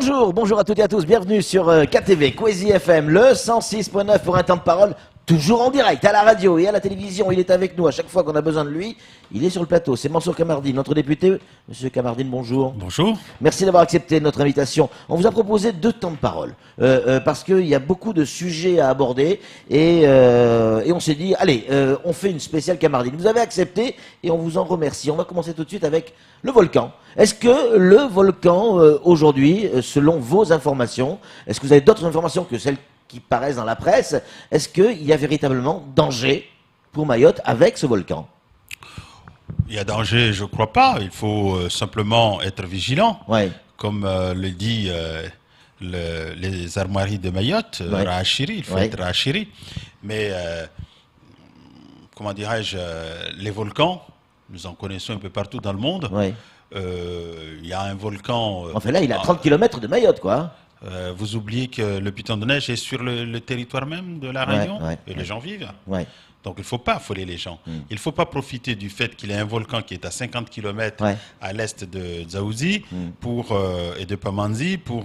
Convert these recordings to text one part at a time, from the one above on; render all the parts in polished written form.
Bonjour, bonjour à toutes et à tous, bienvenue sur KTV, Kwezi FM, le 106.9 pour un temps de parole, toujours en direct, à la radio et à la télévision. Il est avec nous à chaque fois qu'on a besoin de lui. Il est sur le plateau, c'est Mansour Kamardine, notre député. Monsieur Kamardine, bonjour. Bonjour. Merci d'avoir accepté notre invitation. On vous a proposé 2 temps de parole, parce qu'il y a beaucoup de sujets à aborder, et on s'est dit, allez, on fait une spéciale Kamardine. Vous avez accepté, et on vous en remercie. On va commencer tout de suite avec le volcan. Est-ce que le volcan, aujourd'hui, selon vos informations, est-ce que vous avez d'autres informations que celles qui paraissent dans la presse, est-ce qu'il y a véritablement danger pour Mayotte avec ce volcan? Il y a danger, je ne crois pas. Il faut simplement être vigilant. Ouais. Comme le dit les armoiries de Mayotte, Ouais. Rahachiri, il faut être Rahachiri. Mais, comment dirais-je, les volcans, nous en connaissons un peu partout dans le monde. Ouais. Il y a un volcan... Enfin là, il est à 30 km de Mayotte, quoi. vous oubliez que le piton de neige est sur le territoire même de la Réunion, et les gens vivent. Ouais. Donc il ne faut pas affoler les gens. Il ne faut pas profiter du fait qu'il y a un volcan qui est à 50 km à l'est de Dzaoudzi et de Pamanzi pour,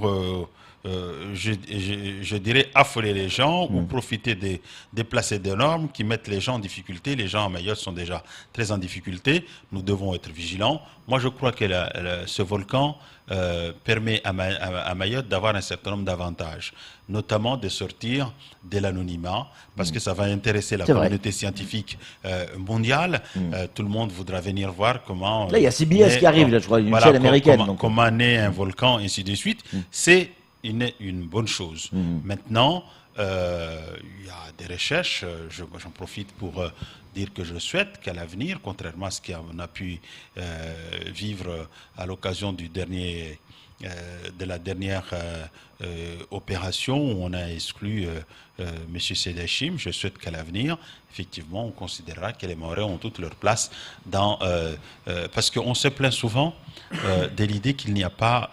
je dirais, affoler les gens ou profiter des déplacés de normes qui mettent les gens en difficulté. Les gens à Mayotte sont déjà très en difficulté. Nous devons être vigilants. Moi, je crois que ce volcan permet à Mayotte d'avoir un certain nombre d'avantages, notamment de sortir de l'anonymat, parce que ça va intéresser la communauté scientifique mondiale. Tout le monde voudra venir voir comment... Là, il y a CBS qui arrive, là, je crois, une chaîne américaine. Comment naît un volcan, ainsi de suite. C'est une bonne chose. Maintenant, il y a des recherches, j'en profite pour dire que je souhaite qu'à l'avenir, contrairement à ce qu'on a pu vivre à l'occasion de la dernière opération où on a exclu M. Sedachim, je souhaite qu'à l'avenir, effectivement, on considérera que les Mahorais ont toute leur place parce qu'on se plaint souvent de l'idée qu'il n'y a pas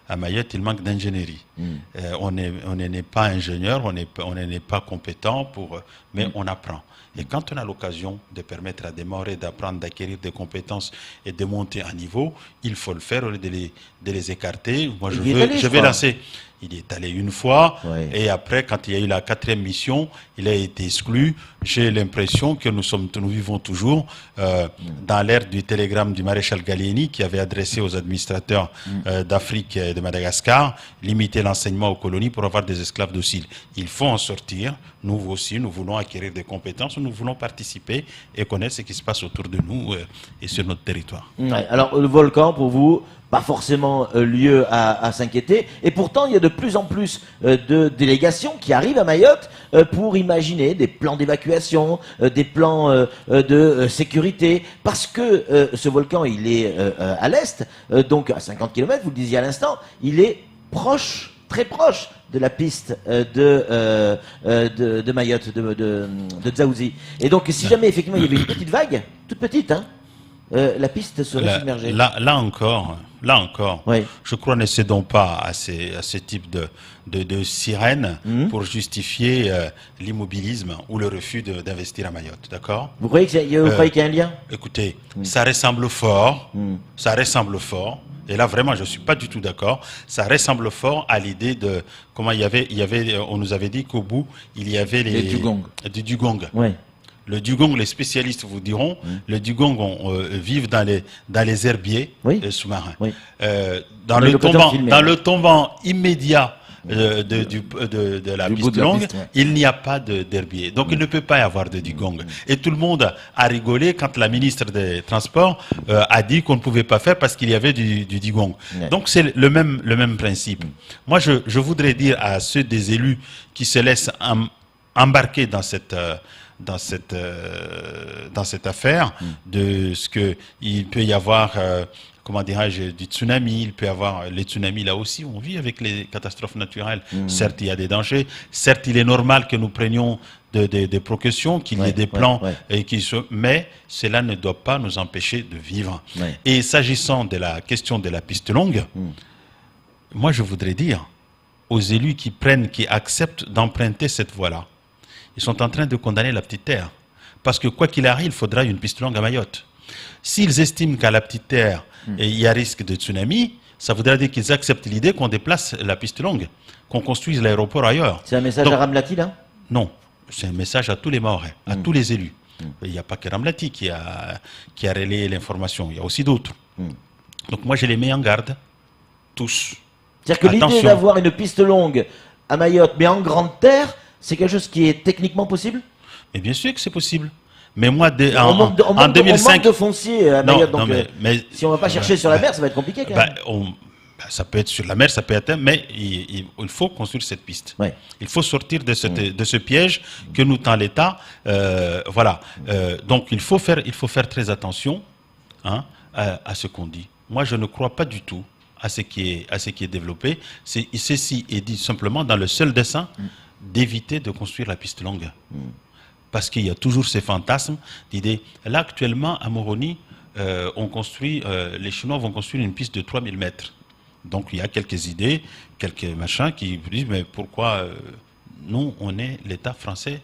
à Mayotte, il manque d'ingénierie. On n'est pas ingénieur, on n'est pas compétent, mais on apprend. Et quand on a l'occasion de permettre à des Mahorais d'apprendre, d'acquérir des compétences et de monter à niveau, il faut le faire au lieu de les écarter. Moi, je vais lancer. Il est allé une fois, et après, quand il y a eu la 4e mission, il a été exclu. J'ai l'impression que nous vivons toujours dans l'ère du télégramme du maréchal Gallieni qui avait adressé aux administrateurs d'Afrique et de Madagascar, limiter l'enseignement aux colonies pour avoir des esclaves dociles. Il faut en sortir. Nous aussi, nous voulons acquérir des compétences, nous voulons participer et connaître ce qui se passe autour de nous et sur notre territoire. Alors, le volcan, pour vous, pas forcément lieu à s'inquiéter. Et pourtant, il y a de plus en plus de délégations qui arrivent à Mayotte pour imaginer des plans d'évacuation, des plans de sécurité. Parce que ce volcan, il est à l'est, donc à 50 km, vous le disiez à l'instant, il est proche, très proche de la piste de Mayotte, de Dzaoudzi. Et donc, si jamais, effectivement, il y avait une petite vague, toute petite, la piste serait submergée. Là encore, je crois ne cédons pas à ce type de sirène pour justifier l'immobilisme ou le refus d'investir à Mayotte, d'accord? Vous croyez qu'il y a un lien? Écoutez, ça ressemble fort, et là vraiment je ne suis pas du tout d'accord, ça ressemble fort à l'idée de comment on nous avait dit qu'au bout il y avait les dugongs. Le dugong, les spécialistes vous diront, le dugong vivent dans les herbiers sous-marins. Dans le tombant immédiat de la piste longue, il n'y a pas d'herbier. Donc il ne peut pas y avoir de dugong. Et tout le monde a rigolé quand la ministre des Transports a dit qu'on ne pouvait pas faire parce qu'il y avait du dugong. Donc c'est le même principe. Moi je voudrais dire à ceux des élus qui se laissent embarquer dans cette affaire de ce que il peut y avoir comment dirais-je, du tsunami, il peut y avoir les tsunamis là aussi, on vit avec les catastrophes naturelles. Certes, il y a des dangers, certes, il est normal que nous prenions des précautions, qu'il y ait des plans, mais cela ne doit pas nous empêcher de vivre. Et s'agissant de la question de la piste longue, moi je voudrais dire aux élus qui acceptent d'emprunter cette voie-là, ils sont en train de condamner la petite terre. Parce que quoi qu'il arrive, il faudra une piste longue à Mayotte. S'ils estiment qu'à la petite terre, il y a risque de tsunami, Ça voudrait dire qu'ils acceptent l'idée qu'on déplace la piste longue, qu'on construise l'aéroport ailleurs. C'est un message à Ramlati, là? Non, c'est un message à tous les Mahorais, à tous les élus. Il n'y a pas que Ramlati qui a relayé l'information, il y a aussi d'autres. Donc moi, je les mets en garde, tous. C'est-à-dire que l'idée Attention. d'avoir une piste longue à Mayotte, mais en grande terre, c'est quelque chose qui est techniquement possible? Mais bien sûr que c'est possible. Mais moi, On manque en on 2005... manque de foncier à Mayotte, non, donc mais si on ne va pas chercher sur la mer, ça va être compliqué quand même. Ça peut être sur la mer, ça peut être... Mais il faut construire cette piste. Ouais. Il faut sortir de ce piège que nous tend l'État. Voilà. Donc il faut faire très attention, hein, à ce qu'on dit. Moi, je ne crois pas du tout à ce qui est développé. Ceci est dit simplement dans le seul dessein d'éviter de construire la piste longue. Parce qu'il y a toujours ces fantasmes d'idées. Là, actuellement, à Moroni, les Chinois vont construire une piste de 3000 mètres. Donc, il y a quelques idées, quelques machins qui disent, mais pourquoi nous, on est l'État français,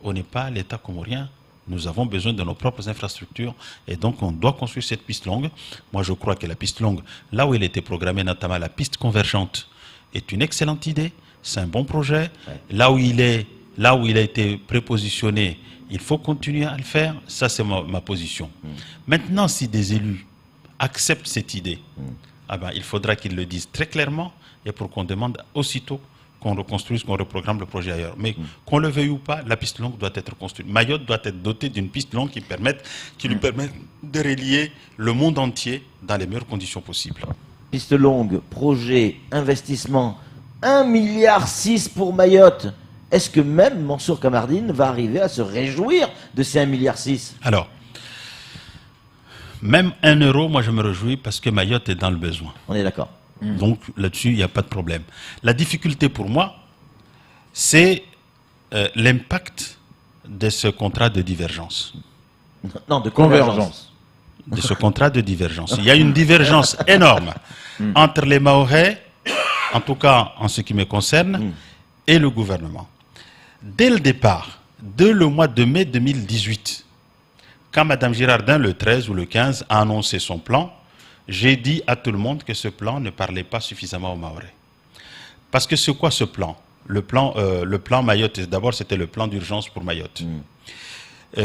on n'est pas l'État comorien. Nous avons besoin de nos propres infrastructures et donc on doit construire cette piste longue. Moi, je crois que la piste longue, là où elle était programmée, notamment la piste convergente, est une excellente idée. C'est un bon projet. Ouais. Là où il a été prépositionné, il faut continuer à le faire. Ça, c'est ma position. Maintenant, si des élus acceptent cette idée, ah ben, il faudra qu'ils le disent très clairement et pour qu'on demande aussitôt qu'on reconstruise, qu'on reprogramme le projet ailleurs. Mais qu'on le veuille ou pas, la piste longue doit être construite. Mayotte doit être dotée d'une piste longue qui lui permette de relier le monde entier dans les meilleures conditions possibles. Piste longue, projet, investissement, 1,6 milliard pour Mayotte. Est-ce que même Mansour Kamardine va arriver à se réjouir de ces 1,6 milliard? Alors, même 1 euro, moi je me réjouis parce que Mayotte est dans le besoin. On est d'accord. Donc là-dessus, il n'y a pas de problème. La difficulté pour moi, c'est l'impact de ce contrat de divergence. Non, de convergence. De ce contrat de divergence. Il y a une divergence énorme entre les Mahorais, en tout cas en ce qui me concerne, et le gouvernement. Dès le départ, dès le mois de mai 2018, quand Mme Girardin, le 13 ou le 15, a annoncé son plan, j'ai dit à tout le monde que ce plan ne parlait pas suffisamment aux Mahorais. Parce que c'est quoi ce plan? Le plan Mayotte, d'abord c'était le plan d'urgence pour Mayotte.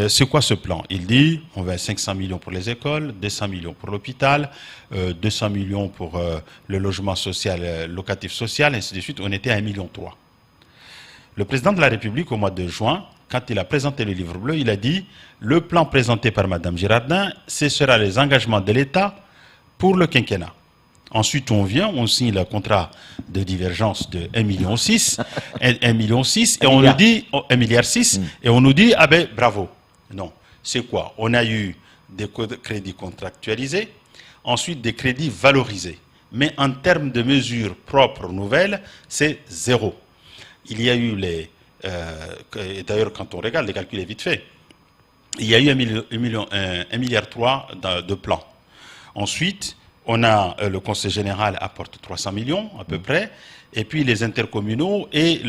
C'est quoi ce plan? Il dit, on va 500 millions pour les écoles, 200 millions pour l'hôpital, 200 millions pour le logement social, locatif social, ainsi de suite. On était à 1,3 million. Le président de la République, au mois de juin, quand il a présenté le livre bleu, il a dit, le plan présenté par Mme Girardin, ce sera les engagements de l'État pour le quinquennat. Ensuite, on signe le contrat de divergence de 1,6 million, 1,6 million, et on nous dit 1,6 milliard, et on nous dit, ah ben bravo. Non, c'est quoi? On a eu des crédits contractualisés, ensuite des crédits valorisés. Mais en termes de mesures propres nouvelles, c'est zéro. Il y a eu d'ailleurs, quand on regarde, les calculs est vite fait. Il y a eu 1,3 milliard de plans. Ensuite, on a le Conseil général apporte 300 millions à peu près, et puis les intercommunaux et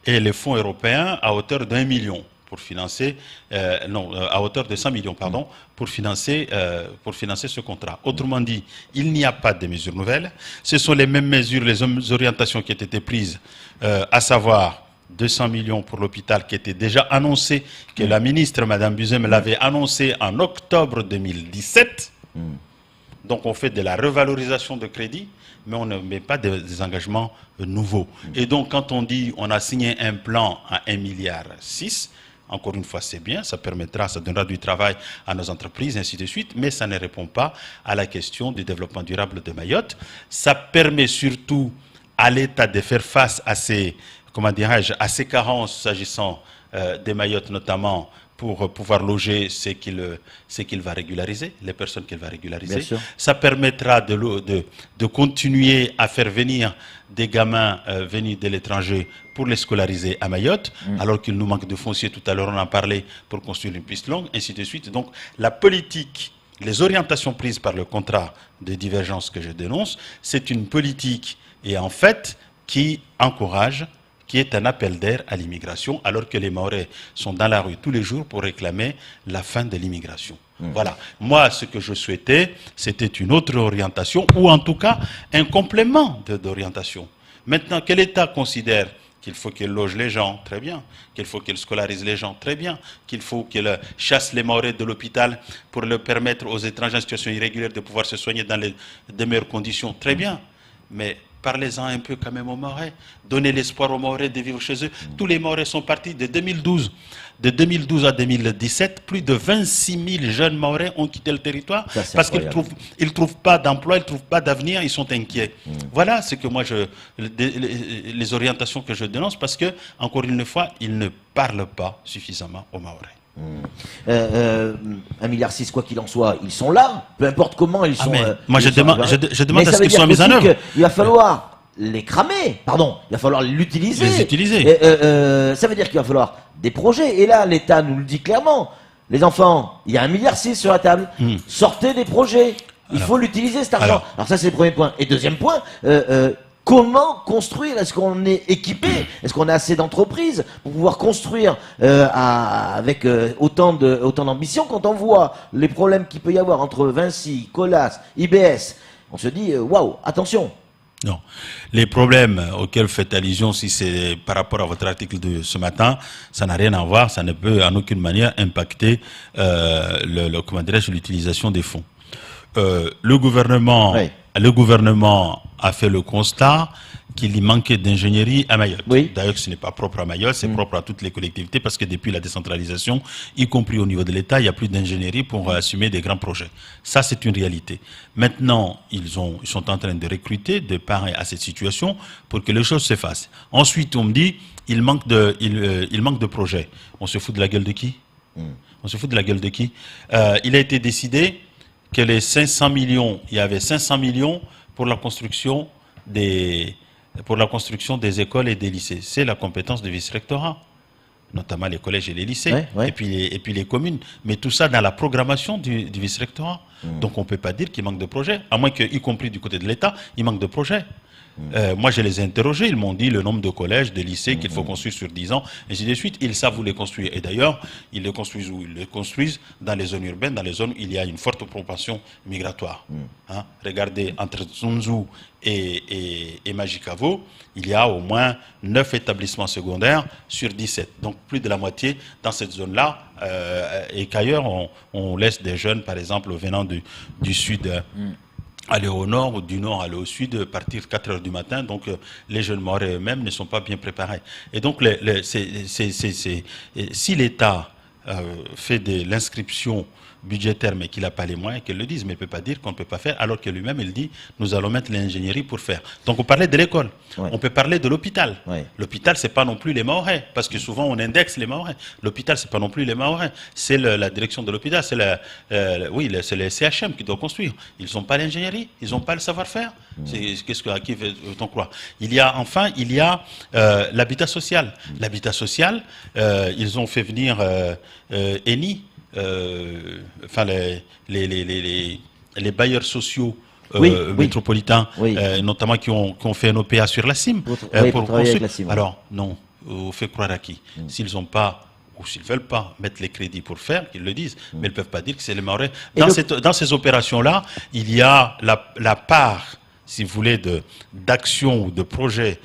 les fonds européens à hauteur d'1 million pour financer, à hauteur de 100 millions, pardon, pour financer ce contrat. Autrement dit, il n'y a pas de mesures nouvelles. Ce sont les mêmes mesures, les orientations qui ont été prises, à savoir 200 millions pour l'hôpital qui était déjà annoncé, que la ministre, Mme Buzem, l'avait annoncé en octobre 2017. Donc on fait de la revalorisation de crédit, mais on ne met pas des engagements nouveaux. Et donc quand on dit on a signé un plan à 1,6 milliard, encore une fois c'est bien, ça donnera du travail à nos entreprises, ainsi de suite, mais ça ne répond pas à la question du développement durable de Mayotte. Ça permet surtout à l'État de faire face à ces carences s'agissant des Mayotte notamment, pour pouvoir loger ce qu'il va régulariser, les personnes qu'il va régulariser. Ça permettra de continuer à faire venir des gamins venus de l'étranger pour les scolariser à Mayotte, alors qu'il nous manque de foncier, tout à l'heure on en parlait, pour construire une piste longue, ainsi de suite. Donc la politique, les orientations prises par le contrat de divergence que je dénonce, c'est une politique, et en fait, qui encourage qui est un appel d'air à l'immigration, alors que les Mahorais sont dans la rue tous les jours pour réclamer la fin de l'immigration. Voilà. Moi, ce que je souhaitais, c'était une autre orientation, ou en tout cas un complément d'orientation. Maintenant, que l'État considère qu'il faut qu'il loge les gens, très bien, qu'il faut qu'il scolarise les gens, très bien, qu'il faut qu'il chasse les Mahorais de l'hôpital pour leur permettre aux étrangers en situation irrégulière de pouvoir se soigner dans de meilleures conditions, très bien. Mais parlez-en un peu quand même aux Mahorais. Donnez l'espoir aux Mahorais de vivre chez eux. Tous les Mahorais sont partis de 2012. De 2012 à 2017, plus de 26 000 jeunes Mahorais ont quitté le territoire parce qu'ils ne trouvent pas d'emploi, ils ne trouvent pas d'avenir, ils sont inquiets. Voilà ce que moi, les orientations que je dénonce, parce que, encore une fois, ils ne parlent pas suffisamment aux Mahorais. 1,6 milliard, quoi qu'il en soit, ils sont là, peu importe comment ils sont. Moi, je demande à ce qu'ils soient mis en œuvre. Il va falloir les cramer, pardon, il va falloir l'utiliser. Les utiliser. Ça veut dire qu'il va falloir des projets. Et là, l'État nous le dit clairement. Les enfants, il y a 1,6 milliard sur la table. Sortez des projets. Il faut l'utiliser, cet argent. Alors ça, c'est le premier point. Et deuxième point, comment construire? Est-ce qu'on est équipé? Est-ce qu'on a assez d'entreprises pour pouvoir construire avec autant d'ambition? Quand on voit les problèmes qu'il peut y avoir entre Vinci, Colas, IBS, on se dit waouh, attention. Non. Les problèmes auxquels vous faites allusion, si c'est par rapport à votre article de ce matin, ça n'a rien à voir, ça ne peut en aucune manière impacter l'utilisation des fonds. Le gouvernement a fait le constat qu'il y manquait d'ingénierie à Mayotte. Oui. D'ailleurs, ce n'est pas propre à Mayotte, c'est propre à toutes les collectivités, parce que depuis la décentralisation, y compris au niveau de l'État, il n'y a plus d'ingénierie pour assumer des grands projets. Ça, c'est une réalité. Maintenant, ils sont en train de recruter de part à cette situation pour que les choses se fassent. Ensuite, on me dit, il manque de projets. On se fout de la gueule de qui? On se fout de la gueule de qui? Il a été décidé que les 500 millions, il y avait 500 millions pour la construction des écoles et des lycées. C'est la compétence du vice-rectorat, notamment les collèges et les lycées, et puis les communes. Mais tout ça dans la programmation du vice-rectorat. Donc on ne peut pas dire qu'il manque de projets, à moins que, y compris du côté de l'État, il manque de projets. Moi, je les ai interrogés, ils m'ont dit le nombre de collèges, de lycées qu'il faut construire sur 10 ans, et ainsi de suite. Ils savent où les construire. Et d'ailleurs, ils les construisent où? Ils les construisent dans les zones urbaines, dans les zones où il y a une forte propension migratoire. Regardez, entre Zunzu et Majikavo, il y a au moins 9 établissements secondaires sur 17. Donc plus de la moitié dans cette zone-là. Et qu'ailleurs, on laisse des jeunes, par exemple, venant du sud, aller au nord, ou du nord aller au sud, partir 4 heures du matin. Donc les jeunes Mahorais eux-mêmes ne sont pas bien préparés. Et donc si l'État fait de l'inscription budgétaire, mais qu'il n'a pas les moyens, qu'il le dise, mais il ne peut pas dire qu'on ne peut pas faire, alors que lui-même, il dit, nous allons mettre l'ingénierie pour faire. Donc on parlait de l'école, on peut parler de l'hôpital. L'hôpital, c'est pas non plus les Mahorais, parce que souvent on indexe les Mahorais. L'hôpital, c'est pas non plus les Mahorais, c'est la direction de l'hôpital, c'est c'est le CHM qui doit construire. Ils n'ont pas l'ingénierie, ils n'ont pas le savoir-faire. À qui veut-on croire? Il y a l'habitat social. L'habitat social, ils ont fait venir Eni, enfin les bailleurs sociaux métropolitains, notamment qui ont fait un OPA sur la CIM pour construire. La CIM, alors non, on fait croire à qui? S'ils n'ont pas ou s'ils ne veulent pas mettre les crédits pour faire, qu'ils le disent, mais ils ne peuvent pas dire que c'est les Mahorais. Dans ces opérations-là, il y a la part, si vous voulez, d'action ou de projet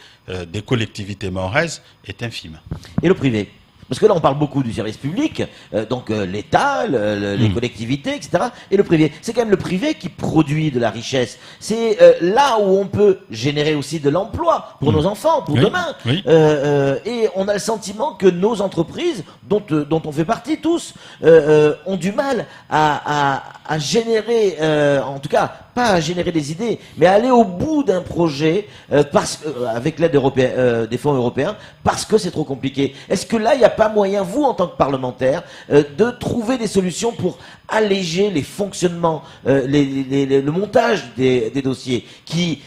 des collectivités mahoraises est infime. Et le privé? Parce que là, on parle beaucoup du service public, donc l'État, les collectivités, etc. Et le privé. C'est quand même le privé qui produit de la richesse. C'est là où on peut générer aussi de l'emploi pour nos enfants, pour demain. Et on a le sentiment que nos entreprises, dont on fait partie tous, ont du mal à générer, en tout cas, pas à générer des idées, mais à aller au bout d'un projet avec l'aide des fonds européens, parce que c'est trop compliqué. Est-ce que là, il n'y a pas moyen, vous, en tant que parlementaire, de trouver des solutions pour alléger les fonctionnements, le montage des dossiers qui,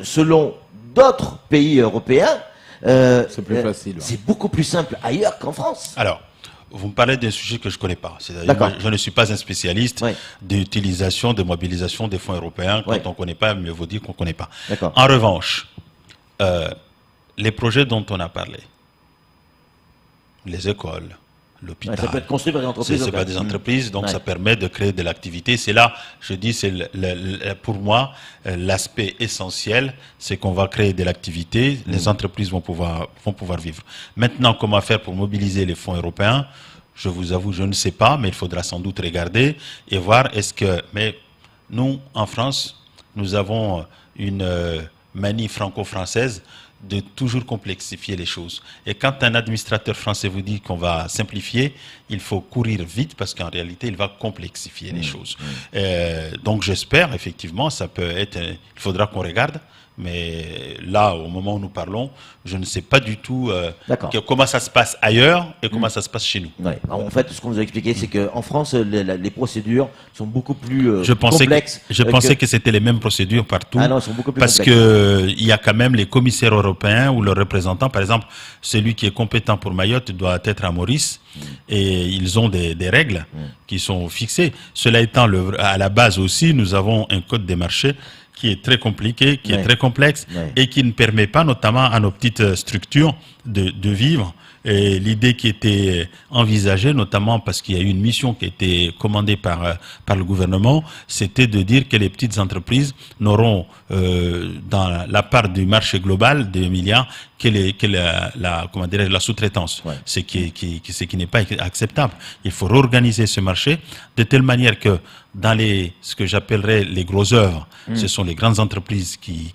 selon d'autres pays européens, c'est plus facile. C'est beaucoup plus simple ailleurs qu'en France. Alors, vous me parlez d'un sujet que je ne connais pas. C'est-à-dire, je ne suis pas un spécialiste d'utilisation, de mobilisation des fonds européens. Quand on ne connaît pas, mieux vaut dire qu'on ne connaît pas. En revanche, les projets dont on a parlé, les écoles, l'hôpital. Ça peut être construit par des entreprises. C'est pas des entreprises, donc ça permet de créer de l'activité. C'est là, je dis, c'est pour moi l'aspect essentiel, c'est qu'on va créer de l'activité, les entreprises vont pouvoir vivre. Maintenant, comment faire pour mobiliser les fonds européens? Je vous avoue, je ne sais pas, mais il faudra sans doute regarder et voir mais nous, en France, nous avons une manie franco-française de toujours complexifier les choses. Et quand un administrateur français vous dit qu'on va simplifier, il faut courir vite parce qu'en réalité, il va complexifier les choses. Donc j'espère, effectivement, ça peut être... il faudra qu'on regarde, mais là, au moment où nous parlons, je ne sais pas du tout comment ça se passe ailleurs et comment ça se passe chez nous. Ouais. Alors, en fait, ce qu'on nous a expliqué, c'est qu'en France, les procédures sont beaucoup plus complexes. Je pensais que c'était les mêmes procédures partout. Ah non, elles sont beaucoup plus parce complexes. qu'il y a quand même les commissaires européens ou leurs représentants. Par exemple, celui qui est compétent pour Mayotte doit être à Maurice et ils ont des règles qui sont fixées. Cela étant, à la base aussi, nous avons un code des marchés qui est très compliqué, qui est très complexe et qui ne permet pas, notamment à nos petites structures, de vivre. Et l'idée qui était envisagée, notamment parce qu'il y a eu une mission qui a été commandée par le gouvernement, c'était de dire que les petites entreprises n'auront dans la part du marché global des milliards que la sous-traitance, ce qui n'est pas acceptable. Il faut réorganiser ce marché de telle manière que dans ce que j'appellerais les grosses œuvres, ce sont les grandes entreprises qui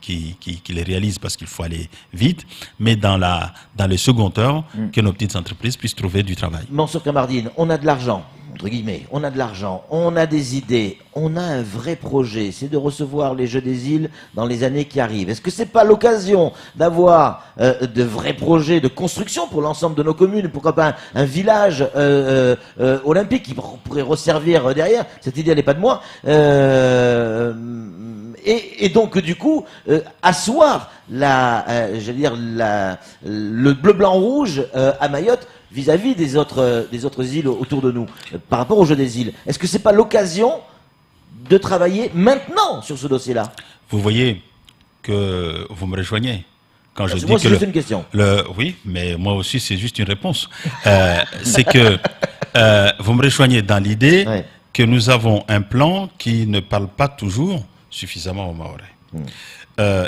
les réalisent parce qu'il faut aller vite, mais dans les secondes œuvres, que nos petites entreprises puissent trouver du travail. Mansour Kamardine, on a de l'argent, entre guillemets, on a de l'argent, on a des idées, on a un vrai projet, c'est de recevoir les Jeux des îles dans les années qui arrivent. Est-ce que c'est pas l'occasion d'avoir de vrais projets de construction pour l'ensemble de nos communes, pourquoi pas un village olympique qui pourrait resservir derrière? Cette idée, elle n'est pas de moi. Et donc, du coup, asseoir le bleu, blanc, rouge à Mayotte vis-à-vis des autres îles autour de nous, par rapport au Jeu des îles. Est-ce que c'est pas l'occasion de travailler maintenant sur ce dossier-là? Vous voyez que vous me rejoignez quand je dis moi, que c'est juste une question. Oui, mais moi aussi c'est juste une réponse. C'est que vous me rejoignez dans l'idée que nous avons un plan qui ne parle pas toujours suffisamment aux Mahorais.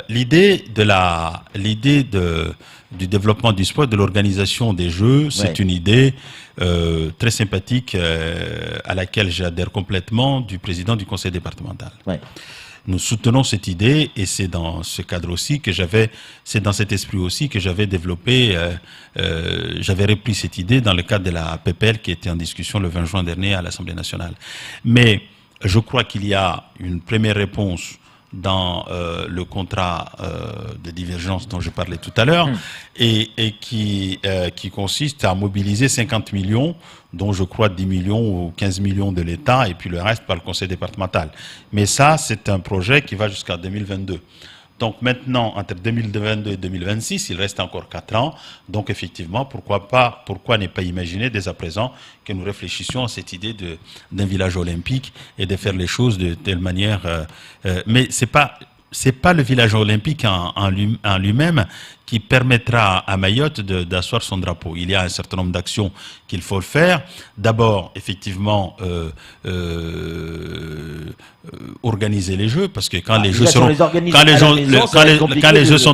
L'idée du développement du sport, de l'organisation des Jeux, c'est une idée très sympathique à laquelle j'adhère complètement du président du conseil départemental. Nous soutenons cette idée et c'est dans ce cadre aussi c'est dans cet esprit aussi que j'avais développé, j'avais repris cette idée dans le cadre de la PPL qui était en discussion le 20 juin dernier à l'Assemblée nationale. Mais je crois qu'il y a une première réponse dans le contrat de divergence dont je parlais tout à l'heure et qui consiste à mobiliser 50 millions, dont je crois 10 millions ou 15 millions de l'État et puis le reste par le conseil départemental. Mais ça, c'est un projet qui va jusqu'à 2022. Donc maintenant, entre 2022 et 2026, il reste encore 4 ans. Donc effectivement, pourquoi ne pas imaginer dès à présent que nous réfléchissions à cette idée d'un village olympique et de faire les choses de telle manière. Mais c'est pas le village olympique en lui-même qui permettra à Mayotte d'asseoir son drapeau. Il y a un certain nombre d'actions qu'il faut faire. D'abord, effectivement, organiser les Jeux, parce que quand les Jeux sont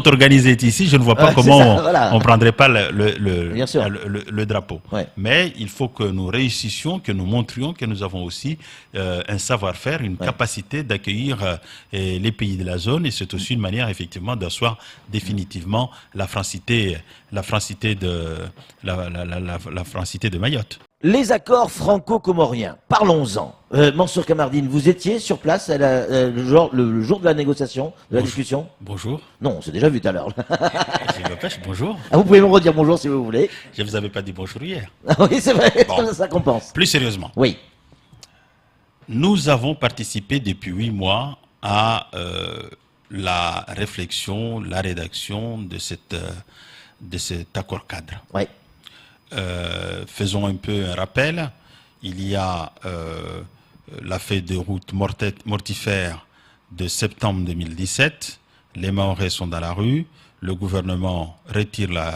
organisés ici, je ne vois pas comment on prendrait pas le drapeau. Mais il faut que nous réussissions, que nous montrions que nous avons aussi un savoir-faire, une capacité d'accueillir les pays de la zone, et c'est aussi une manière effectivement d'asseoir définitivement la francité de Mayotte. Les accords franco-comoriens, parlons-en. Mansour Kamardine, vous étiez sur place le jour de la négociation, de la discussion? Bonjour. Non, on s'est déjà vu tout à l'heure. Je m'appelle, bonjour. Vous pouvez me redire bonjour si vous voulez. Je ne vous avais pas dit bonjour hier. Oui, c'est vrai, bon. Ça compense. Plus sérieusement. Oui. Nous avons participé depuis 8 mois à la réflexion, la rédaction de cet accord cadre. Oui. Faisons un peu un rappel. Il y a la feuille de route mortifère de septembre 2017. Les Mahorais sont dans la rue. le gouvernement retire la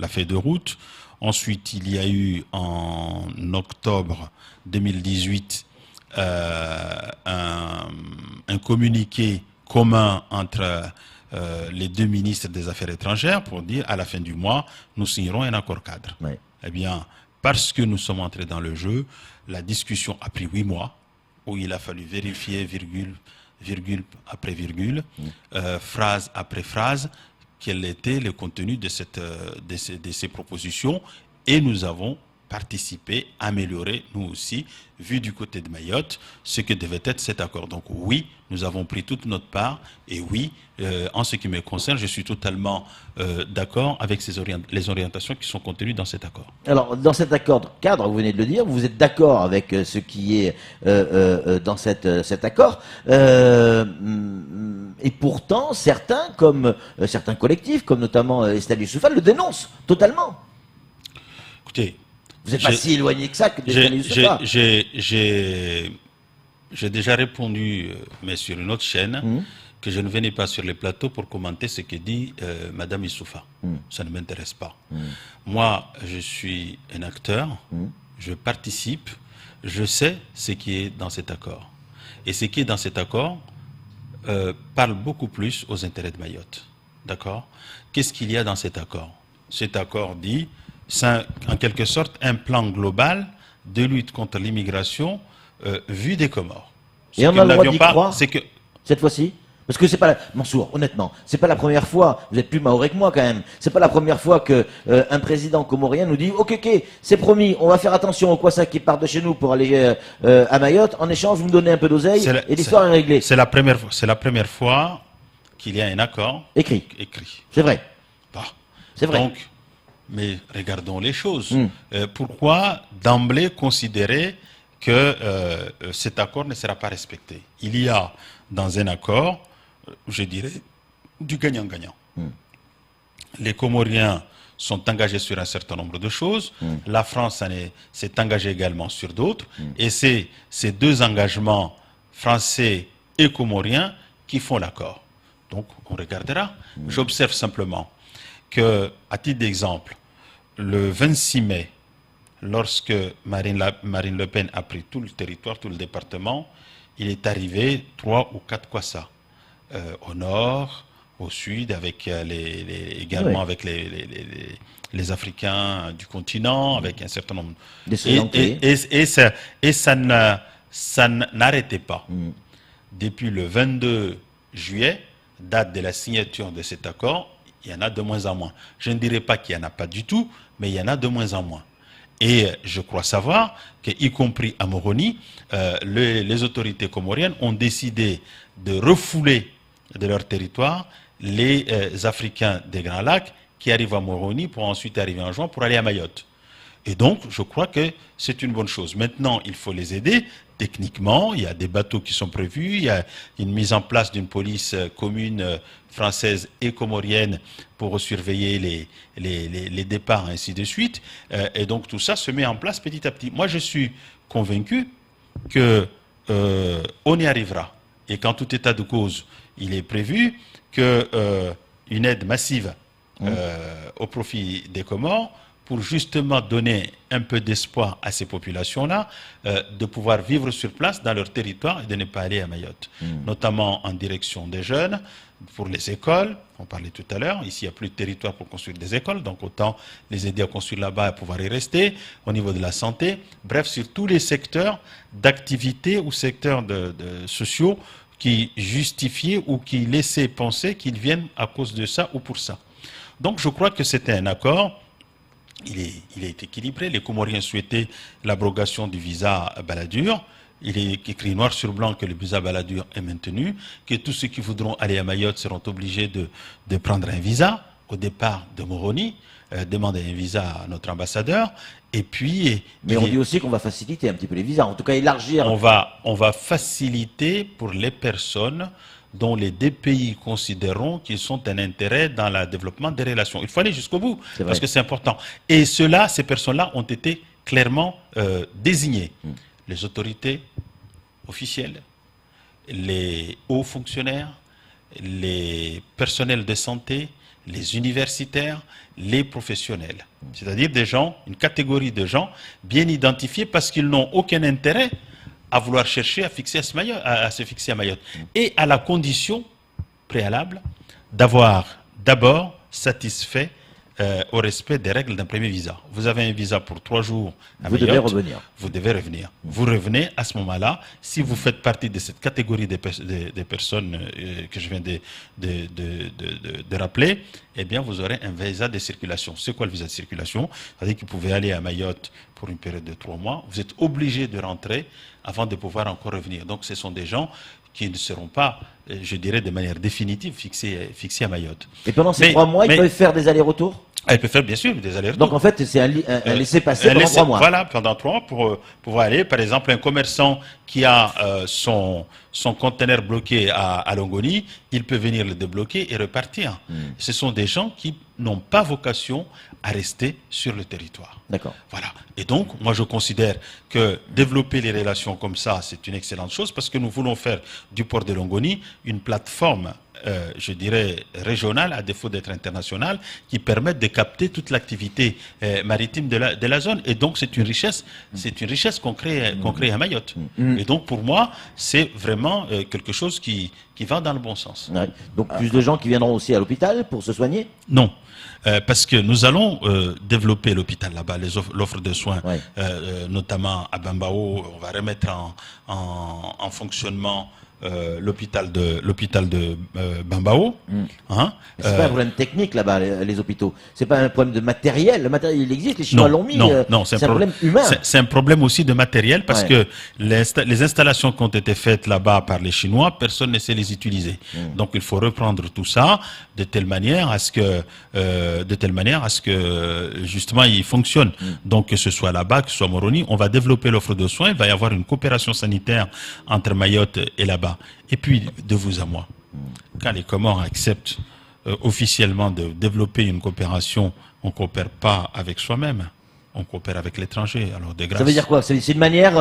feuille de route. Ensuite, il y a eu en octobre 2018 un communiqué commun entre les deux ministres des Affaires étrangères pour dire à la fin du mois, nous signerons un accord cadre. Ouais. Eh bien, parce que nous sommes entrés dans le jeu, la discussion a pris 8 mois, où il a fallu vérifier virgule après virgule, phrase après phrase, quel était le contenu de ces propositions, et nous avons participé, amélioré, nous aussi, vu du côté de Mayotte, ce que devait être cet accord. Donc oui, nous avons pris toute notre part, et oui, en ce qui me concerne, je suis totalement d'accord avec les orientations qui sont contenues dans cet accord. Alors, dans cet accord cadre, vous venez de le dire, vous êtes d'accord avec ce qui est dans cet accord. Et pourtant, certains collectifs, comme notamment Estelle Youssoufa, le dénoncent totalement. Écoutez, vous n'êtes pas si éloigné que ça que d'Estelle Youssoufa. J'ai déjà répondu, mais sur une autre chaîne, que je ne venais pas sur les plateaux pour commenter ce que dit Madame Youssoufa. Ça ne m'intéresse pas. Moi, je suis un acteur, je participe, je sais ce qui est dans cet accord. Et ce qui est dans cet accord parle beaucoup plus aux intérêts de Mayotte. D'accord? Qu'est-ce qu'il y a dans cet accord? Cet accord dit, c'est en quelque sorte un plan global de lutte contre l'immigration vu des Comores. Et on a le droit d'y croire c'est que cette fois-ci? Parce que c'est pas Mansour, honnêtement, c'est pas la première fois, vous êtes plus maoré que moi quand même, c'est pas la première fois que un président comorien nous dit ok, c'est promis, on va faire attention aux Kwassa qui partent de chez nous pour aller à Mayotte, en échange vous me donnez un peu d'oseille et l'histoire est réglée. C'est la première fois qu'il y a un accord écrit. C'est vrai. Bah, c'est vrai. Donc, mais regardons les choses. Pourquoi d'emblée considérer que cet accord ne sera pas respecté? Il y a dans un accord, je dirais, du gagnant-gagnant. Les Comoriens sont engagés sur un certain nombre de choses. La France s'est engagée également sur d'autres. Et c'est ces deux engagements français et comoriens qui font l'accord. Donc, on regardera. J'observe simplement que, à titre d'exemple, le 26 mai, lorsque Marine Le Pen a pris tout le territoire, tout le département, il est arrivé 3 ou 4 Kwassa. Au nord, au sud, avec également avec les Africains du continent, avec un certain nombre. Et ça n'arrêtait pas. Depuis le 22 juillet, date de la signature de cet accord, il y en a de moins en moins. Je ne dirais pas qu'il n'y en a pas du tout, mais il y en a de moins en moins. Et je crois savoir qu'y compris à Moroni, les autorités comoriennes ont décidé de refouler de leur territoire les Africains des Grands Lacs qui arrivent à Moroni pour ensuite arriver en juin pour aller à Mayotte. Et donc, je crois que c'est une bonne chose. Maintenant, il faut les aider. Techniquement, il y a des bateaux qui sont prévus, il y a une mise en place d'une police commune française et comorienne pour surveiller les départs, ainsi de suite. Et donc, tout ça se met en place petit à petit. Moi, je suis convaincu que on y arrivera. Et qu'en tout état de cause, il est prévu qu'une aide massive au profit des Comores, pour justement donner un peu d'espoir à ces populations-là, de pouvoir vivre sur place dans leur territoire et de ne pas aller à Mayotte. Notamment en direction des jeunes, pour les écoles, on parlait tout à l'heure, ici il n'y a plus de territoire pour construire des écoles, donc autant les aider à construire là-bas et à pouvoir y rester, au niveau de la santé, bref, sur tous les secteurs d'activité ou secteurs sociaux qui justifiaient ou qui laissaient penser qu'ils viennent à cause de ça ou pour ça. Donc je crois que c'était un accord. Il est équilibré. Les Comoriens souhaitaient l'abrogation du visa Balladur. Il est écrit noir sur blanc que le visa Balladur est maintenu, que tous ceux qui voudront aller à Mayotte seront obligés de prendre un visa au départ de Moroni, demander un visa à notre ambassadeur. Et puis, mais on dit aussi qu'on va faciliter un petit peu les visas, en tout cas élargir. On va faciliter pour les personnes dont les deux pays considéreront qu'ils sont un intérêt dans le développement des relations. Il faut aller jusqu'au bout, parce que c'est important. Et ces personnes-là ont été clairement désignées. Les autorités officielles, les hauts fonctionnaires, les personnels de santé, les universitaires, les professionnels. C'est-à-dire des gens, une catégorie de gens bien identifiés parce qu'ils n'ont aucun intérêt à vouloir chercher à se fixer à Mayotte. Et à la condition préalable d'avoir d'abord satisfait au respect des règles d'un premier visa. Vous avez un visa pour 3 jours à Mayotte. Devez revenir. Vous devez revenir. Vous revenez à ce moment-là. Si vous faites partie de cette catégorie des personnes que je viens de rappeler, eh bien, vous aurez un visa de circulation. C'est quoi le visa de circulation? C'est-à-dire que vous pouvez aller à Mayotte pour une période de 3 mois. Vous êtes obligé de rentrer avant de pouvoir encore revenir. Donc, ce sont des gens qui ne seront pas, je dirais, de manière définitive fixés à Mayotte. Et pendant ces 3 mois, ils peuvent faire des allers-retours? Elle peut faire bien sûr des allers-retours. Donc en fait, c'est un laissez-passer pendant 3 mois. Voilà, pendant 3 mois pour pouvoir aller. Par exemple, un commerçant qui a son conteneur bloqué à Longoni, il peut venir le débloquer et repartir. Ce sont des gens qui n'ont pas vocation à rester sur le territoire. D'accord. Voilà. Et donc, moi, je considère que développer les relations comme ça, c'est une excellente chose parce que nous voulons faire du port de Longoni une plateforme je dirais, régionale, à défaut d'être internationale, qui permettent de capter toute l'activité maritime de la zone. Et donc, c'est une richesse qu'on crée à Mayotte. Et donc, pour moi, c'est vraiment quelque chose qui va dans le bon sens. Ouais. Donc, plus de gens qui viendront aussi à l'hôpital pour se soigner? Non. Parce que nous allons développer l'hôpital là-bas, l'offre de soins, notamment à Bambao. On va remettre en fonctionnement l'hôpital de Bambao. Hein, c'est pas un problème technique là-bas, les hôpitaux. C'est pas un problème de matériel. Le matériel, il existe. Les Chinois l'ont mis. Non, c'est un problème humain. C'est un problème aussi de matériel parce que les installations qui ont été faites là-bas par les Chinois, personne ne sait les utiliser. Donc il faut reprendre tout ça de telle manière à ce que justement il fonctionne. Donc que ce soit là-bas, que ce soit Moroni, on va développer l'offre de soins. Il va y avoir une coopération sanitaire entre Mayotte et là-bas. Et puis, de vous à moi, quand les Comores acceptent officiellement de développer une coopération, on ne coopère pas avec soi-même, on coopère avec l'étranger. Alors, de grâce. Ça veut dire quoi? C'est une manière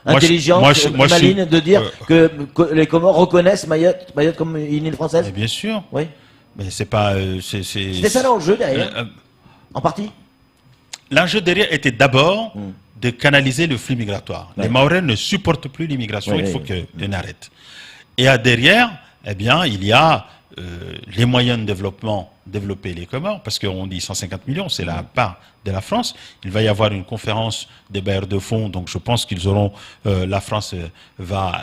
intelligente, maligne de dire que les Comores reconnaissent Mayotte comme une île française? Mais bien sûr. Oui. Mais c'est pas... C'était ça l'enjeu derrière, en partie? L'enjeu derrière était d'abord de canaliser le flux migratoire. Les Mahorais ne supportent plus l'immigration, il faut qu'on arrête. Et derrière, eh bien, il y a les moyens de développer les Comores, parce qu'on dit 150 millions, c'est la part de la France. Il va y avoir une conférence des bailleurs de fonds, donc je pense qu'ils auront, la France va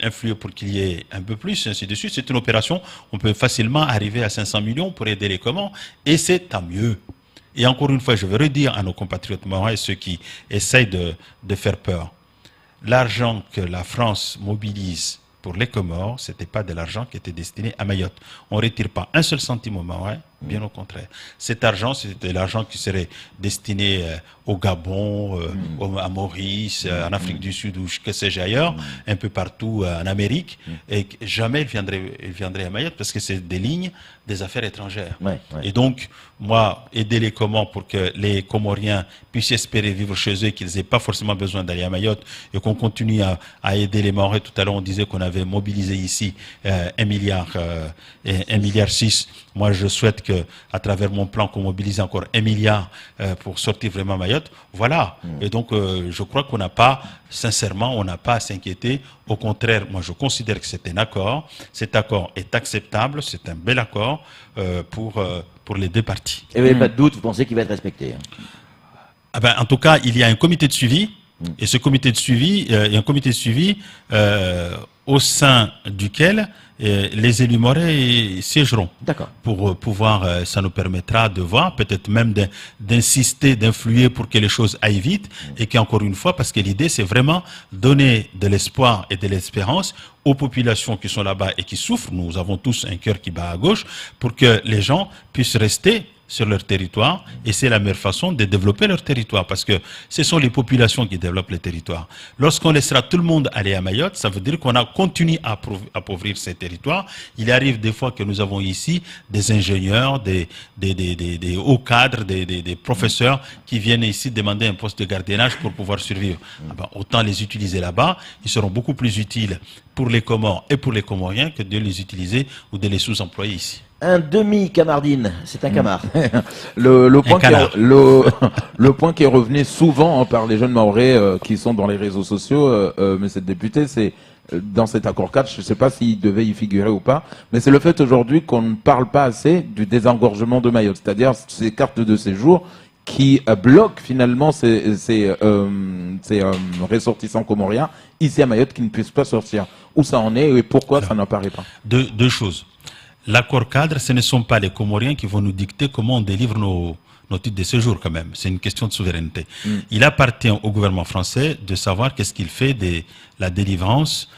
influer pour qu'il y ait un peu plus, ainsi de suite. C'est une opération, on peut facilement arriver à 500 millions pour aider les Comores, et c'est tant mieux. Et encore une fois, je veux redire à nos compatriotes mahorais, ceux qui essayent de faire peur, l'argent que la France mobilise pour les Comores, ce n'était pas de l'argent qui était destiné à Mayotte. On ne retire pas un seul centime aux Mahorais, bien au contraire. Cet argent, c'était l'argent qui serait destiné au Gabon, à Maurice, en Afrique du Sud ou que sais-je ailleurs, un peu partout en Amérique, et jamais il viendrait à Mayotte parce que c'est des lignes des affaires étrangères. Et donc, moi, aider les Comores pour que les Comoriens puissent espérer vivre chez eux, qu'ils n'aient pas forcément besoin d'aller à Mayotte, et qu'on continue à aider les Mahorais. Tout à l'heure, on disait qu'on avait mobilisé ici 1 milliard, 1,6 milliard. Moi, je souhaite que, à travers mon plan, qu'on mobilise encore 1 milliard pour sortir vraiment Mayotte. Voilà. Et donc, je crois qu'on n'a pas, sincèrement, on n'a pas à s'inquiéter. Au contraire, moi, je considère que c'est un accord. Cet accord est acceptable. C'est un bel accord pour les deux parties. Et vous n'avez pas de doute, vous pensez qu'il va être respecté? Ah ben, en tout cas, il y a un comité de suivi. Et ce comité de suivi, il y a un comité de suivi au sein duquel les élus mahorais siégeront. D'accord. Pour pouvoir, ça nous permettra de voir, peut-être même d'insister, d'influer pour que les choses aillent vite, et qu'encore une fois, parce que l'idée c'est vraiment donner de l'espoir et de l'espérance aux populations qui sont là-bas et qui souffrent. Nous avons tous un cœur qui bat à gauche, pour que les gens puissent rester sur leur territoire et c'est la meilleure façon de développer leur territoire parce que ce sont les populations qui développent les territoires. Lorsqu'on laissera tout le monde aller à Mayotte, ça veut dire qu'on a continué à appauvrir ces territoires. Il arrive des fois que nous avons ici des ingénieurs, des hauts cadres, des professeurs qui viennent ici demander un poste de gardiennage pour pouvoir survivre. Ah ben, autant les utiliser là-bas, ils seront beaucoup plus utiles pour les Comores et pour les Comoriens que de les utiliser ou de les sous-employer ici. Un demi-camardine, c'est un camard. Le point qui est revenu souvent par les jeunes Mahorais qui sont dans les réseaux sociaux, monsieur le député, c'est dans cet accord 4, je ne sais pas s'il devait y figurer ou pas, mais c'est le fait aujourd'hui qu'on ne parle pas assez du désengorgement de Mayotte, c'est-à-dire ces cartes de séjour qui bloquent finalement ces ressortissants comoriens ici à Mayotte qui ne puissent pas sortir. Où ça en est et pourquoi alors, ça n'apparaît pas? Deux choses. L'accord cadre, ce ne sont pas les Comoriens qui vont nous dicter comment on délivre nos titres de séjour quand même. C'est une question de souveraineté. Il appartient au gouvernement français de savoir qu'est-ce qu'il fait de la délivrance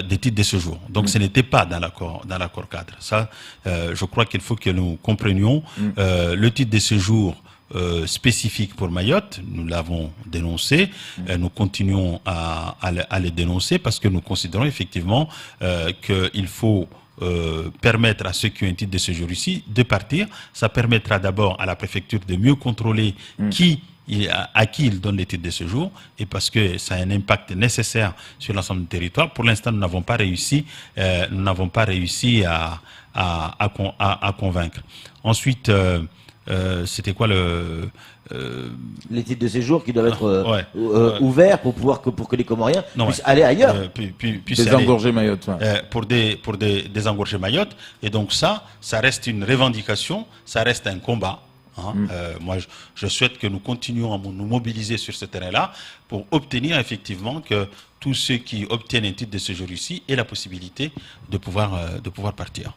des titres de séjour. Donc ce n'était pas dans l'accord cadre. Ça, je crois qu'il faut que nous comprenions le titre de séjour spécifique pour Mayotte, nous l'avons dénoncé, nous continuons à le dénoncer parce que nous considérons effectivement qu'il faut permettre à ceux qui ont un titre de séjour ici de partir. Ça permettra d'abord à la préfecture de mieux contrôler à qui il donne les titres de séjour et parce que ça a un impact nécessaire sur l'ensemble du territoire. Pour l'instant, nous n'avons pas réussi à convaincre. Ensuite, c'était quoi les titres de séjour qui doivent être ouverts pour que les Comoriens puissent aller ailleurs. Désengorger Mayotte. Pour désengorger Mayotte. Et donc ça reste une revendication, ça reste un combat. Moi, je souhaite que nous continuions à nous mobiliser sur ce terrain-là pour obtenir effectivement que tous ceux qui obtiennent un titre de séjour ici aient la possibilité de pouvoir partir.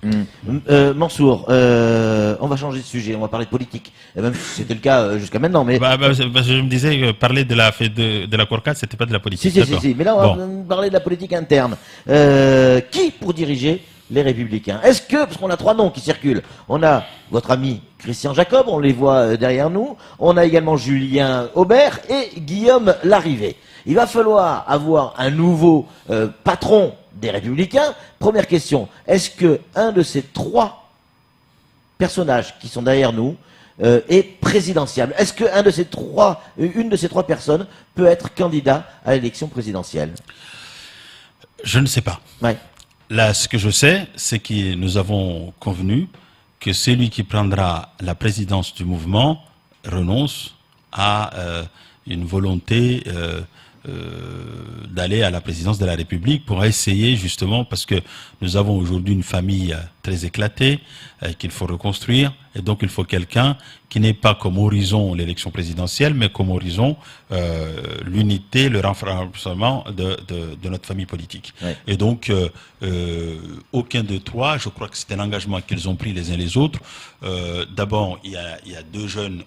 Mansour, on va changer de sujet, on va parler de politique. Même si c'était le cas jusqu'à maintenant, mais je me disais parler de l'accord 4, c'était pas de la politique. Si. Mais là, on va parler de la politique interne. Qui pour diriger les Républicains? Est-ce que, parce qu'on a trois noms qui circulent, on a votre ami Christian Jacob, on les voit derrière nous, on a également Julien Aubert et Guillaume Larrivé. Il va falloir avoir un nouveau patron des Républicains. Première question, est-ce que un de ces trois personnages qui sont derrière nous est présidentiable? Est-ce que une de ces trois personnes peut être candidat à l'élection présidentielle? Je ne sais pas. Ouais. Là, ce que je sais, c'est que nous avons convenu que celui qui prendra la présidence du mouvement renonce à une volonté d'aller à la présidence de la République pour essayer justement, parce que nous avons aujourd'hui une famille très éclatée qu'il faut reconstruire, et donc il faut quelqu'un qui n'ait pas comme horizon l'élection présidentielle, mais comme horizon l'unité, le renforcement de notre famille politique. Ouais. Et donc aucun de trois, je crois que c'est un engagement qu'ils ont pris les uns les autres. D'abord, il y a deux jeunes.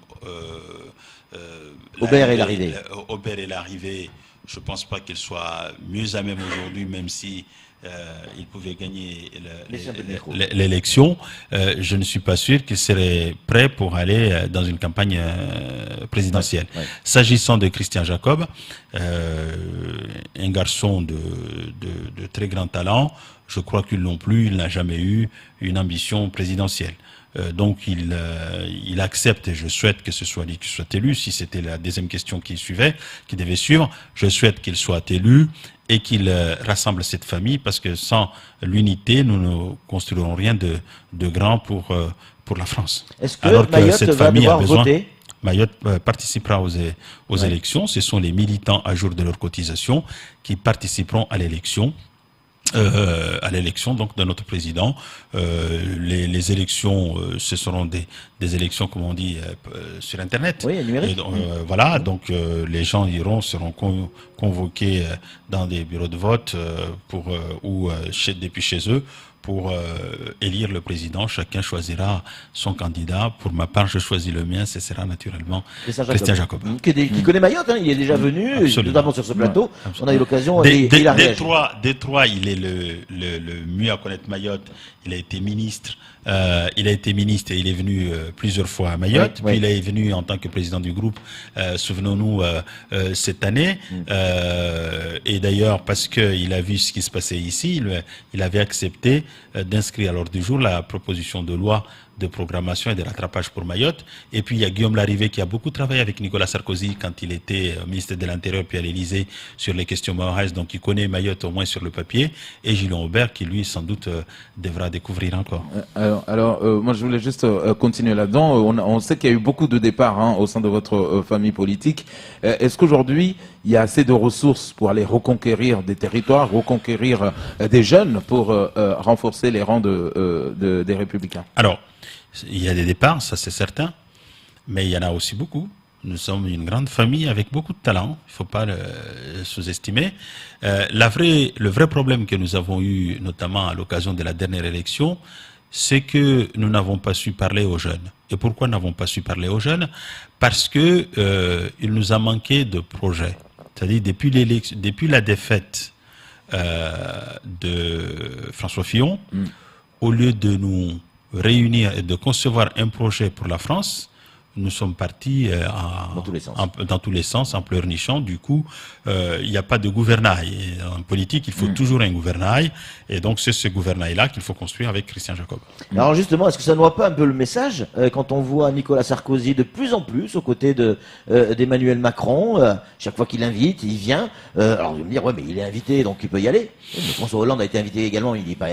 Aubert et Larrivé. Aubert et Larrivé, je ne pense pas qu'ils soient mieux à même aujourd'hui, même si ils pouvaient gagner l'élection. Je ne suis pas sûr qu'ils seraient prêts pour aller dans une campagne présidentielle. Ouais. S'agissant de Christian Jacob, un garçon de très grand talent, je crois qu'il non plus, il n'a jamais eu une ambition présidentielle. Donc il accepte, et je souhaite que ce soit lui qui soit élu. Si c'était la deuxième question qui devait suivre, je souhaite qu'il soit élu et qu'il rassemble cette famille, parce que sans l'unité, nous ne construirons rien de grand pour la France. Est-ce que Mayotte va devoir voter? Mayotte participera aux élections. Ce sont les militants à jour de leur cotisation qui participeront à l'élection. Donc de notre président. Les élections, ce seront des élections, comme on dit, sur Internet. Oui, numérique. Voilà, donc les gens seront convoqués dans des bureaux de vote ou depuis chez eux pour élire le président. Chacun choisira son candidat. Pour ma part, je choisis le mien. Ce sera naturellement Christian Jacob. Qui connaît Mayotte, hein, il est déjà venu, notamment sur ce plateau. On a eu l'occasion. Détroit, il est le mieux à connaître Mayotte. Il a été ministre. Il et il est venu plusieurs fois à Mayotte. Puis il est venu en tant que président du groupe, souvenons-nous, cette année. Et d'ailleurs, parce qu'il a vu ce qui se passait ici, il avait accepté d'inscrire à l'ordre du jour la proposition de loi de programmation et de rattrapage pour Mayotte. Et puis il y a Guillaume Larrivé qui a beaucoup travaillé avec Nicolas Sarkozy quand il était ministre de l'Intérieur puis à l'Élysée sur les questions mahoraises, donc il connaît Mayotte au moins sur le papier. Et Gilles Aubert qui lui sans doute devra découvrir encore. Alors moi je voulais juste continuer là-dedans. On sait qu'il y a eu beaucoup de départs au sein de votre famille politique. Est-ce qu'aujourd'hui il y a assez de ressources pour aller reconquérir des territoires, reconquérir des jeunes pour renforcer les rangs des Républicains? Alors, il y a des départs, ça c'est certain, mais il y en a aussi beaucoup. Nous sommes une grande famille avec beaucoup de talent, il ne faut pas le sous-estimer. Le vrai problème que nous avons eu, notamment à l'occasion de la dernière élection, c'est que nous n'avons pas su parler aux jeunes. Et pourquoi n'avons pas su parler aux jeunes? Parce que il nous a manqué de projets. C'est-à-dire depuis la défaite de François Fillon, au lieu de nous réunir et de concevoir un projet pour la France, nous sommes partis dans tous les sens, en pleurnichant. Du coup, il n'y a pas de gouvernail. Et en politique, il faut toujours un gouvernail. Et donc, c'est ce gouvernail-là qu'il faut construire avec Christian Jacob. Alors justement, est-ce que ça ne voit pas un peu le message quand on voit Nicolas Sarkozy de plus en plus aux côtés d'Emmanuel Macron, chaque fois qu'il invite, il vient. Alors vous me dire, ouais, mais il est invité, donc il peut y aller. Mais François Hollande a été invité également, il n'est pas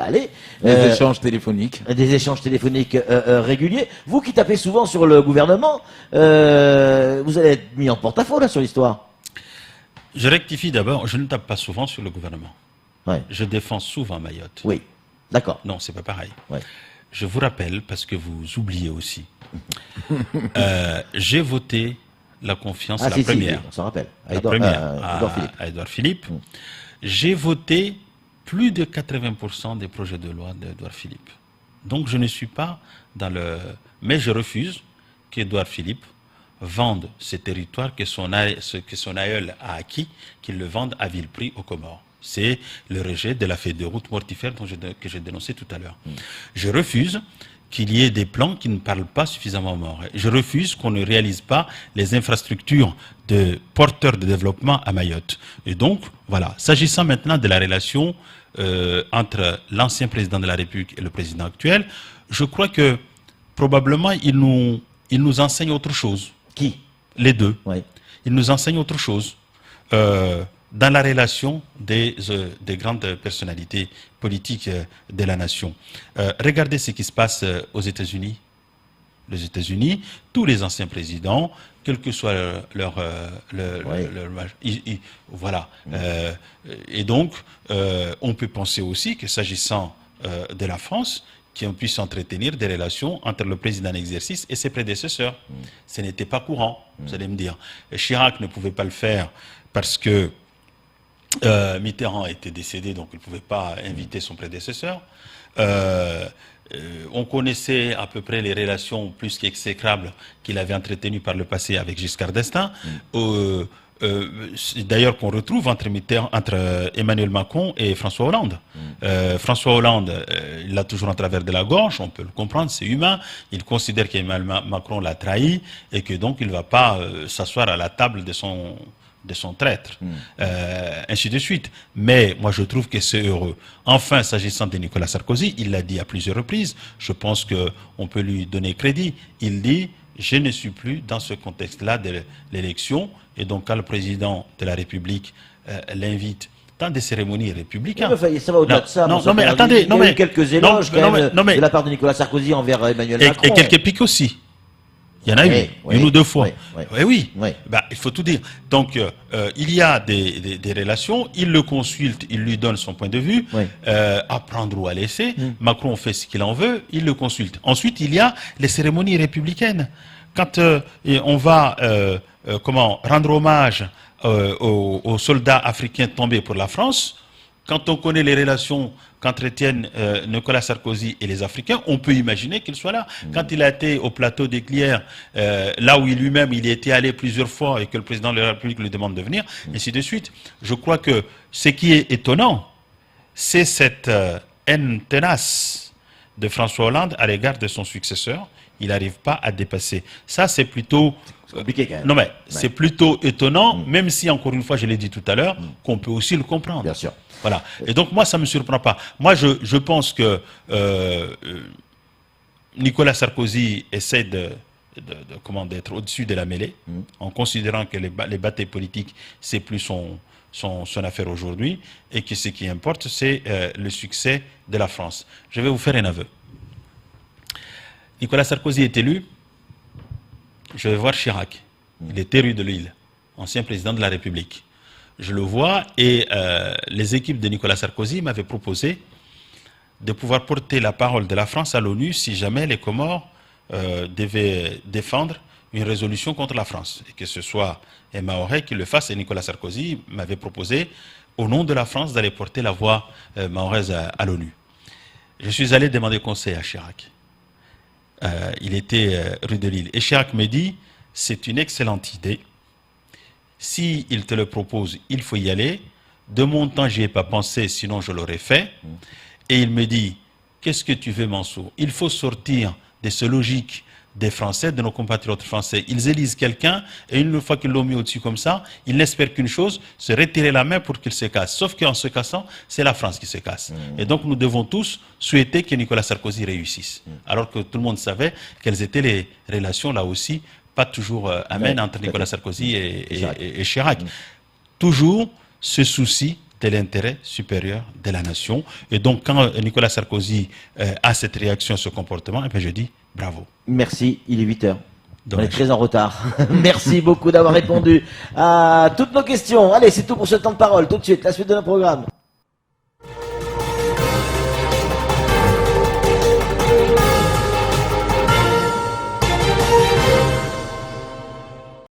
allé. Des échanges téléphoniques. Des échanges téléphoniques réguliers. Vous qui tapez souvent sur le gouvernement, vous allez être mis en porte-à-faux là sur l'histoire. Je rectifie d'abord, je ne tape pas souvent sur le gouvernement. Ouais. Je défends souvent Mayotte. Oui, d'accord. Non, c'est pas pareil. Ouais. Je vous rappelle, parce que vous oubliez aussi, j'ai voté la confiance, première. Si, on s'en rappelle. À Édouard Philippe. J'ai voté plus de 80% des projets de loi d'Édouard Philippe. Donc je ne suis pas dans le... Mais je refuse qu'Édouard Philippe vende ces territoires que son aïeul a acquis, qu'il le vende à vil prix aux Comores. C'est le rejet de la feuille de route mortifère que j'ai dénoncé tout à l'heure. Je refuse qu'il y ait des plans qui ne parlent pas suffisamment aux Mahorais. Je refuse qu'on ne réalise pas les infrastructures de porteurs de développement à Mayotte. Et donc, voilà. S'agissant maintenant de la relation entre l'ancien président de la République et le président actuel, je crois que probablement il nous enseigne autre chose. Qui? Les deux. Oui. Il nous enseigne autre chose. Dans la relation des grandes personnalités politiques de la nation. Regardez ce qui se passe aux États-Unis. Les États-Unis, tous les anciens présidents, quel que soit leur voilà. Et donc, on peut penser aussi que s'agissant de la France, qu'on puisse entretenir des relations entre le président en exercice et ses prédécesseurs. Ce n'était pas courant, vous allez me dire. Chirac ne pouvait pas le faire parce que Mitterrand était décédé, donc il ne pouvait pas inviter son prédécesseur. On connaissait à peu près les relations plus qu'exécrables qu'il avait entretenues par le passé avec Giscard d'Estaing. D'ailleurs qu'on retrouve entre Emmanuel Macron et François Hollande. François Hollande, il l'a toujours en travers de la gorge, on peut le comprendre, c'est humain. Il considère qu'Emmanuel Macron l'a trahi et que donc il ne va pas s'asseoir à la table de son traître, ainsi de suite. Mais moi je trouve que c'est heureux. Enfin, s'agissant de Nicolas Sarkozy, il l'a dit à plusieurs reprises, je pense qu'on peut lui donner crédit, il dit « je ne suis plus dans ce contexte-là de l'élection » et donc quand le président de la République l'invite dans des cérémonies républicaines... Ça va au-delà de ça. Non, mais attendez... Il y a eu quelques éloges de la part de Nicolas Sarkozy envers Emmanuel Macron. Et quelques piques aussi. Il y en a eu, une ou deux fois. Oui. Bah, il faut tout dire. Donc, il y a des relations, il le consulte, il lui donne son point de vue, à prendre ou à laisser. Macron fait ce qu'il en veut, il le consulte. Ensuite, il y a les cérémonies républicaines. Quand on va rendre hommage aux soldats africains tombés pour la France, quand on connaît les relations qu'entretiennent Nicolas Sarkozy et les Africains, on peut imaginer qu'il soit là. Quand il a été au plateau des Glières, là où lui-même il était allé plusieurs fois et que le président de la République lui demande de venir, et ainsi de suite. Je crois que ce qui est étonnant, c'est cette haine tenace de François Hollande à l'égard de son successeur. Il n'arrive pas à dépasser. Ça, c'est plutôt... compliqué quand même. Non, mais c'est plutôt étonnant, même si, encore une fois, je l'ai dit tout à l'heure, qu'on peut aussi le comprendre. Bien sûr. Voilà. Et donc, moi, ça ne me surprend pas. Moi, je pense que Nicolas Sarkozy essaie d'être au-dessus de la mêlée, en considérant que les batailles politiques, c'est plus son affaire aujourd'hui, et que ce qui importe, c'est le succès de la France. Je vais vous faire un aveu. Nicolas Sarkozy est élu, je vais voir Chirac. Il est élu de Lille, ancien président de la République. Je le vois et les équipes de Nicolas Sarkozy m'avaient proposé de pouvoir porter la parole de la France à l'ONU si jamais les Comores devaient défendre une résolution contre la France. Et que ce soit Mahorais qui le fasse, et Nicolas Sarkozy m'avait proposé, au nom de la France, d'aller porter la voix mahoraise à l'ONU. Je suis allé demander conseil à Chirac. Il était rue de Lille. Et Chirac me dit, c'est une excellente idée. Si il te le propose, il faut y aller. De mon temps, j'y ai pas pensé, sinon je l'aurais fait. Et il me dit, qu'est-ce que tu veux, Mansour? Il faut sortir de ce logique des Français, de nos compatriotes français. Ils élisent quelqu'un et une fois qu'ils l'ont mis au-dessus comme ça, ils n'espèrent qu'une chose, se retirer la main pour qu'il se casse. Sauf qu'en se cassant, c'est la France qui se casse. Et donc nous devons tous souhaiter que Nicolas Sarkozy réussisse. Alors que tout le monde savait quelles étaient les relations là aussi, pas toujours amènes entre Nicolas Sarkozy et Chirac. Toujours ce souci de l'intérêt supérieur de la nation. Et donc quand Nicolas Sarkozy a cette réaction, ce comportement, eh bien, je dis bravo. Merci, il est 8 heures. Dommage. On est très en retard. Merci beaucoup d'avoir répondu à toutes nos questions. Allez, c'est tout pour ce temps de parole. Tout de suite, la suite de nos programmes.